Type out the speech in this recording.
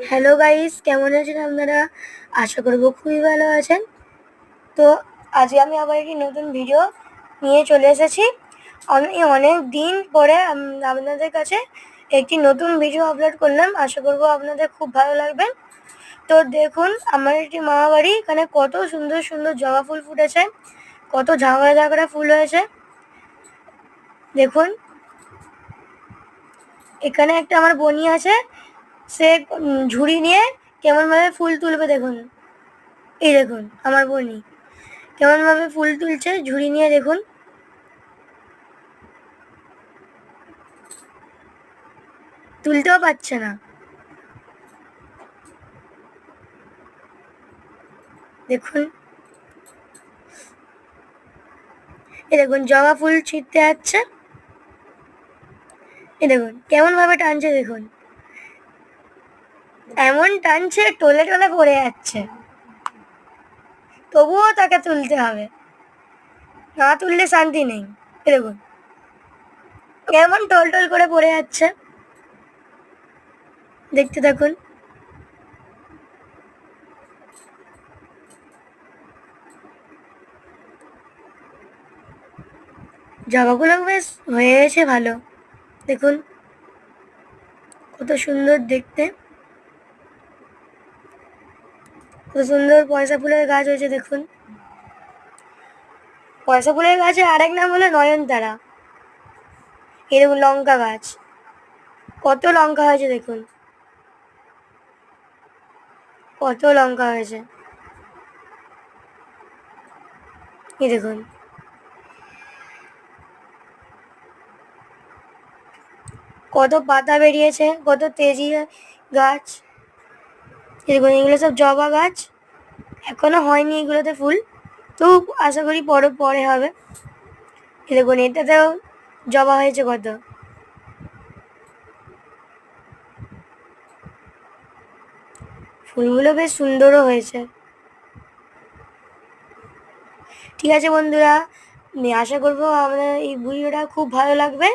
Hello guys, কেমন আছেন আপনারা? আশা করব খুবই ভালো আছেন। তো আজকে আমি আবার একটি নতুন ভিডিও নিয়ে চলে এসেছি। আমি অনেক দিন পরে আপনাদের কাছে একটি নতুন ভিডিও আপলোড করলাম। আশা করব আপনাদের খুব ভালো লাগবে। তো দেখুন, আমার একটি মামা বাড়ি, এখানে কত সুন্দর সুন্দর জবা ফুল ফুটেছে, কত ঝাঁকড়া ঝাঁকড়া ফুল হয়েছে। দেখুন, এখানে একটা আমার বনি আছে, সে ঝুড়ি নিয়ে কেমনভাবে ফুল তুলবে দেখুন। এই দেখুন আমার বনি কেমনভাবে ফুল তুলছে ঝুড়ি নিয়ে, দেখুন। তুলতেও পারছে না। দেখুন, এই দেখুন জবা ফুল ছিঁড়তে যাচ্ছে। এই দেখুন কেমনভাবে টানছে, দেখুন এমন টানছে টলে টলে পড়ে যাচ্ছে, তবুও তাকে তুলতে হবে, না তুললে শান্তি নেই। এই দেখুন কেমন টল টল করে পড়ে যাচ্ছে, দেখতে থাকুন। জবাগুলো বেশ হয়ে গেছে ভালো, দেখুন কত সুন্দর দেখতে, কত সুন্দর পয়সা ফুলের গাছ হয়েছে। দেখুন, পয়সা ফুলের গাছের আরেক নাম হলো নয়নতারা। এই দেখুন লঙ্কা গাছ, কত লঙ্কা হয়েছে, দেখুন কত লঙ্কা হয়েছে। এই দেখুন কত পাতা বেরিয়েছে, কত তেজি গাছ। এই দেখুন এগুলো সব জবা গাছ, এখনো হয়নি এগুলোতে ফুল, তো আশা করি পরে পরে হবে। এই দেখুন এটাতেও জবা হয়েছে কত। ফুলগুলো বেশ সুন্দরও হয়েছে। ঠিক আছে বন্ধুরা, আমি আশা করবো আপনাদের এই ভিডিওটা খুব ভালো লাগবে।